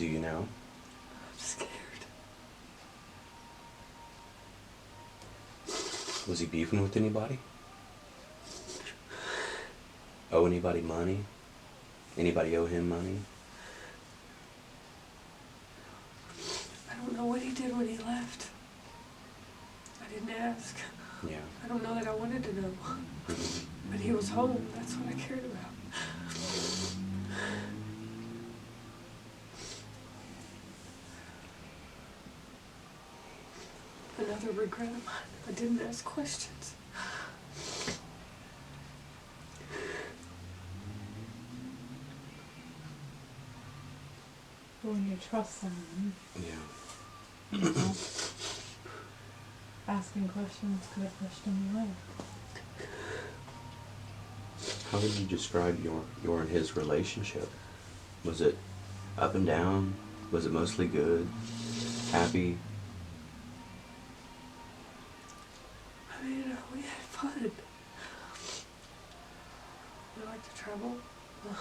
Do you now? I'm scared. Was he beefing with anybody? Owe anybody money? Anybody owe him money? I don't know what he did when he left. I didn't ask. Yeah. I don't know that I wanted to know. But he was home. That's what I cared about. Another regret of mine. I didn't ask questions. But when you trust someone, Yeah. you know, asking questions could have pushed him away. How would you describe your and his relationship? Was it up and down? Was it mostly good? Happy? I mean, we had fun. We like to travel. I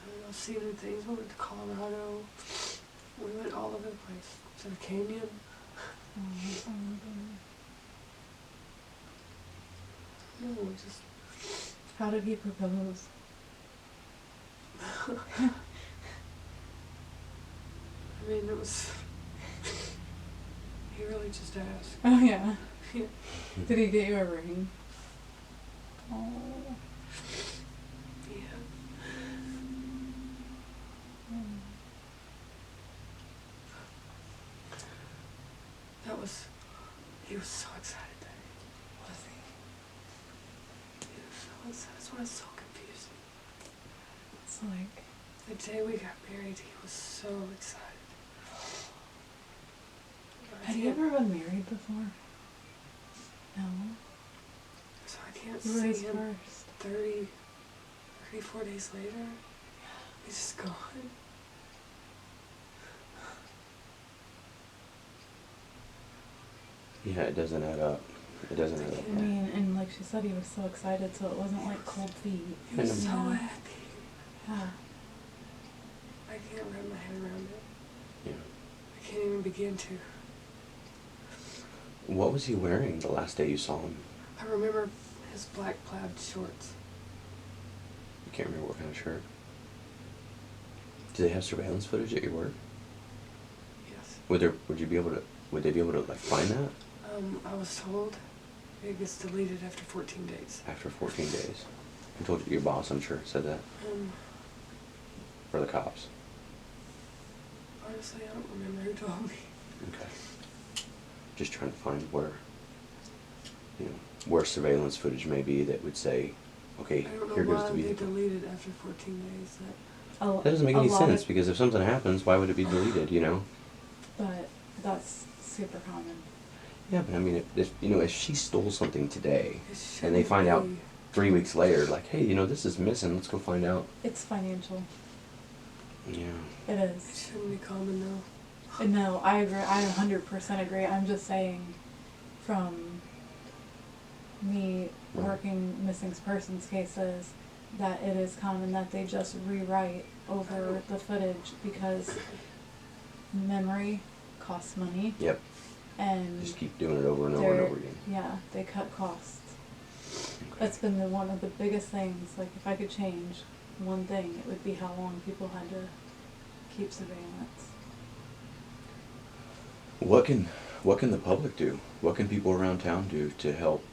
don't know, see new things. We went to Colorado. We went all over the place. To the canyon. No, we just... How did he propose? I mean, it was... He really just asked. Oh yeah. Yeah. Did he get you a ring? Oh. Yeah. That was... He was so excited that day. Was he? He was so excited. That's why it's so confusing. It's like... The day we got married, he was so excited. Had you ever been married before? No. So I can't You were see his him first. 34 days later. He's just gone. Yeah, it doesn't add up. It doesn't add up. I mean, and like she said, he was so excited, so it wasn't like cold feet. He was so Yeah. happy. Yeah. I can't wrap my head around it. Yeah. I can't even begin to. What was he wearing the last day you saw him? I remember his black plaid shorts. You can't remember what kind of shirt? Do they have surveillance footage at your work? Yes. Would they be able to like find that? I was told it gets deleted after 14 days. After 14 days. I told you, your boss, I'm sure, said that. Or the cops. Honestly, I don't remember who told me. Okay. Just trying to find where, where surveillance footage may be that would say, okay, I don't know here goes why the they vehicle. deleted after 14 days. That doesn't make any sense, because if something happens, why would it be deleted, But that's super common. Yeah, but I mean, if she stole something today, It and they shouldn't find out be. 3 weeks later, like, hey, this is missing, let's go find out. It's financial. Yeah. It It is. shouldn't be common though. And no, I agree. I 100% agree. I'm just saying, from me Right. working missing persons cases, that it is common that they just rewrite over the footage because memory costs money. Yep. And Just keep doing it over and over and over again. yeah, they cut costs. Okay. That's been one of the biggest things. Like, if I could change one thing, it would be how long people had to keep surveillance. What can the public do? What can people around town do to help?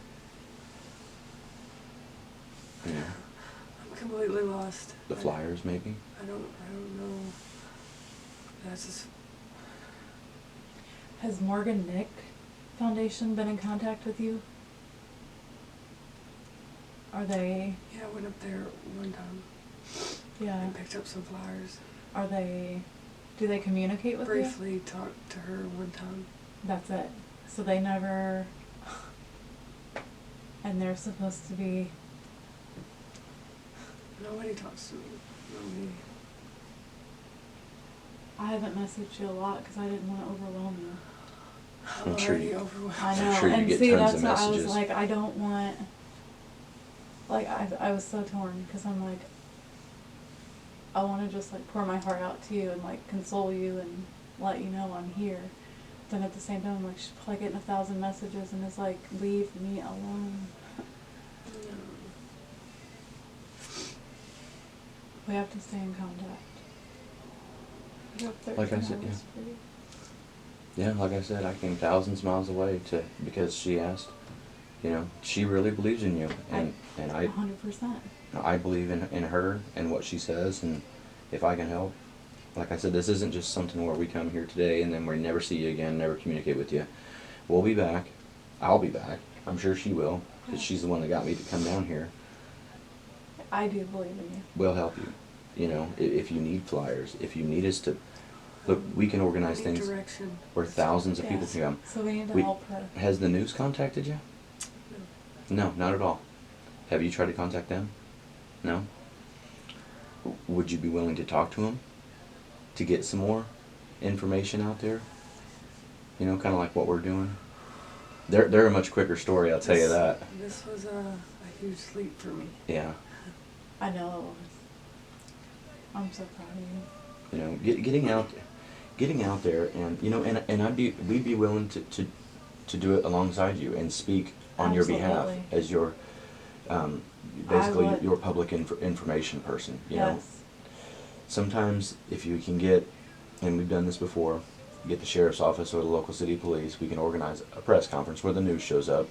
I'm completely lost. The flyers, maybe? I don't know. That's just... Has Morgan Nick Foundation been in contact with you? Are they? Yeah, I went up there one time Yeah. and picked up some flyers. Are they? Do they communicate with you? Briefly talked to her one time. That's it. So they never. And they're supposed to be. Nobody talks to me. Nobody. I haven't messaged you a lot because I didn't want to overwhelm you. I'm sure already you- overwhelmed. I know, I'm sure you and get see, tons that's of why I was messages. like, I don't want. Like, I was so torn because I'm like, I want to just like pour my heart out to you and like console you and let you know I'm here. Then at the same time, I'm like, she's probably getting 1,000 messages and is like, leave me alone. No. We have to stay in contact. I got 13 Like I said, hours free. Yeah, like I said, I came thousands of miles away because she asked. You know, she really believes in you, and I 100%. I believe in her and what she says, and if I can help, like I said, this isn't just something where we come here today and then we never see you again, never communicate with you. We'll be back. I'll be back. I'm sure she will, because she's the one that got me to come down here. I do believe in you. We'll help you. You know, if you need flyers, if you need us to, look, we can organize I need things direction. where thousands of people Yes. can come. So we need to help her. Has the news contacted you? No. No, not at all. Have you tried to contact them? No? Would you be willing to talk to them to get some more information out there? You know, kind of like what we're doing. They're a much quicker story, I'll tell you that. This was a huge leap for me. Yeah. I know it was. I'm so proud of you. You know, getting out there, and you know, and we'd be willing to do it alongside you and speak on your behalf Absolutely. as your basically would. your public information person. You know, Yes. sometimes if you can get, and we've done this before, get the sheriff's office or the local city police, we can organize a press conference where the news shows up.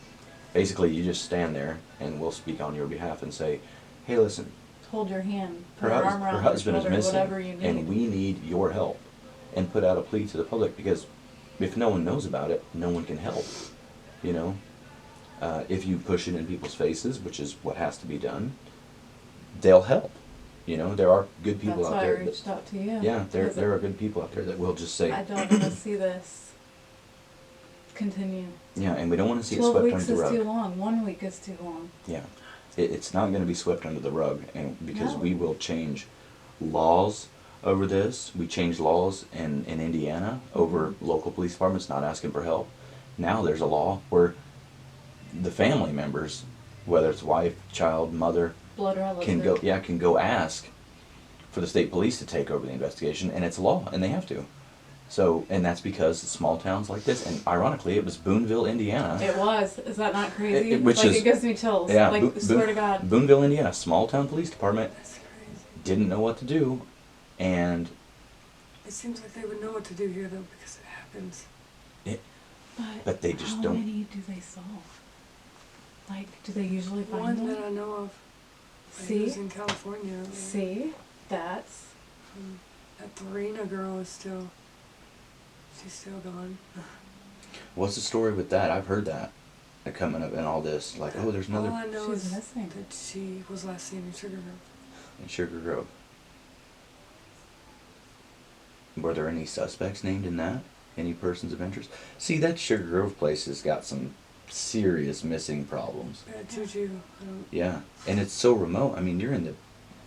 Basically, you just stand there and we'll speak on your behalf and say, hey, listen, Hold your hand. her, Put your arm her around husband your is shoulder, missing, whatever you need. and we need your help, and put out a plea to the public, because if no one knows about it, no one can help. You know, if you push it in people's faces, which is what has to be done, they'll help. You know, there are good people That's out why there. I reached out to you. Yeah, there because are good people out there that will just say, I don't want to see this continue. yeah, and we don't want to see it 12 swept weeks under the is rug. too long. 1 week is too long. Yeah, it's not going to be swept under the rug, and because No. we will change laws over this. We changed laws in Indiana over local police departments not asking for help. Now there's a law where the family members, whether it's wife, child, mother, Blood relative. can go ask for the state police to take over the investigation, and it's law, and they have to. So, and that's because small towns like this, and ironically, it was Booneville, Indiana. It was. Is that not crazy? Which like is- it gives me chills. Yeah, like swear to God. Booneville, Indiana, small town police department, That's crazy. didn't know what to do, and It seems like they would know what to do here, though, because it happens. but they just how don't. many do they solve? Like, do they usually find One them? that I know of. He See? was in California. See? That's... That Farina girl is still... She's still gone. What's the story with that? I've heard that coming up in all this. Like, oh, there's another All I know She's is missing. that she was last seen in Sugar Grove. in Sugar Grove. Were there any suspects named in that? Any persons of interest? See, that Sugar Grove place has got some serious missing problems. Juju. Yeah, and it's so remote. I mean, you're in the...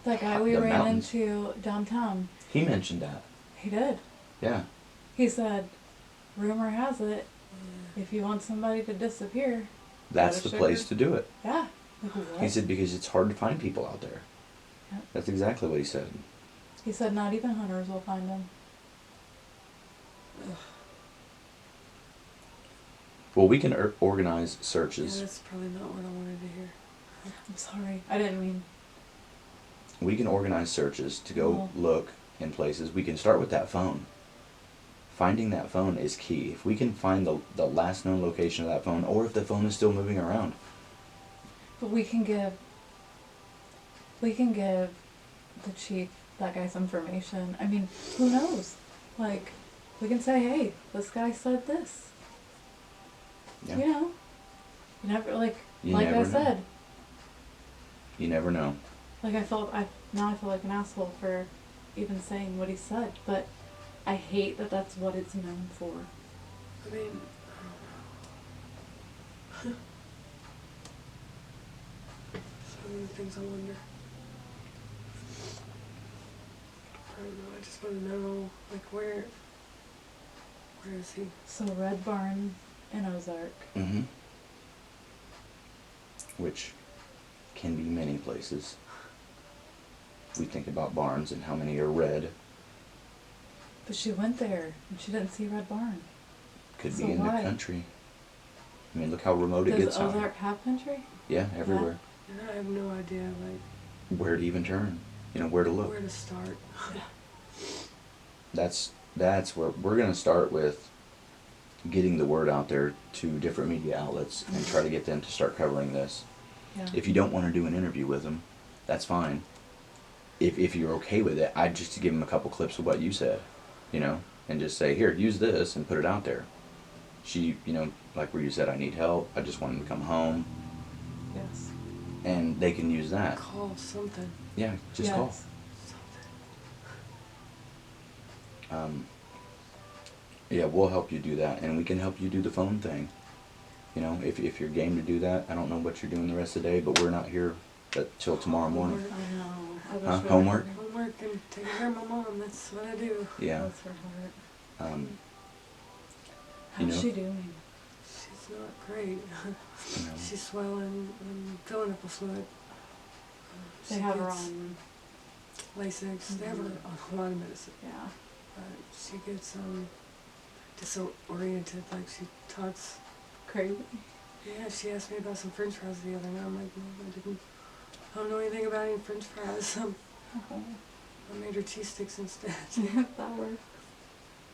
That guy we The ran mountains. into downtown. He mentioned that. He did. Yeah. He said, rumor has it, if you want somebody to disappear, That's Go the to place Sugar? to do it. yeah. Like, what? He said because it's hard to find people out there. Yep. That's exactly what he said. He said not even hunters will find him. Well, we can organize Yeah, searches. that's probably not what I wanted to hear. I'm sorry. I didn't mean... We can organize searches to go look in places. We can start with that phone. Finding that phone is key. If we can find the last known location of that phone, or if the phone is still moving around. But we can give the chief that guy's information. I mean, who knows? Like, we can say, hey, this guy said this. Yeah. You know? You never, like You I never know. said, You never know. like I feel like an asshole for even saying what he said, but I hate that that's what it's known for. I mean, I don't know. So many things I wonder. I don't know, I just want to know, like, where is he? So Red Barn in Ozark. Mm-hmm. Which can be many places. we think about barns and how many are red. But she went there and she didn't see Red Barn. Could So be in why? the country. I mean, look how remote it Does gets out. Ozark have country? Yeah, everywhere. And I have no idea, like, Where to even turn, you know, where to look. where to start. That's where we're gonna start with getting the word out there to different media outlets and try to get them to start covering this. Yeah. If you don't want to do an interview with them, that's fine. If you're okay with it, I'd just give them a couple clips of what you said, you know, and just say, here, use this and put it out there. She, you know, like where you said, I need help, I just want him to come home, Yes. and they can use that. Call something. Yeah, just call. Yes. Yeah, we'll help you do that, and we can help you do the phone thing. You know, if you're game to do that. I don't know what you're doing the rest of the day, but we're not here till tomorrow morning. I know. I wish Huh? we Homework? were- Homework and taking care of my mom, that's what I do. Yeah. Bless her heart. You How's know? she doing? She's not great. You know, She's swelling and filling up with fluid. They She have her gets on. Lasix. They have her on a lot of medicine. Yeah. She gets disoriented, like she talks. Crazy. Yeah, she asked me about some French fries the other night. I'm like, no, I don't know anything about any French fries. Oh. I made her cheese sticks instead. That works.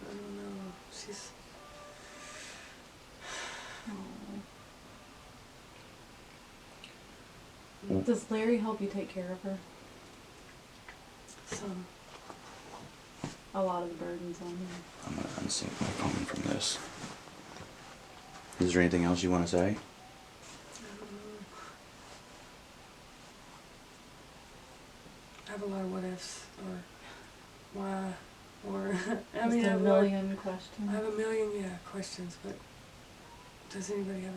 I don't know. She's Oh. Does Larry help you take care of her? some. A lot of the burdens on him. I'm gonna unsync my phone from this. Is there anything else you want to say? I don't know. I have a lot of what ifs or why or I Just mean I a have million questions. I have a million questions, but does anybody have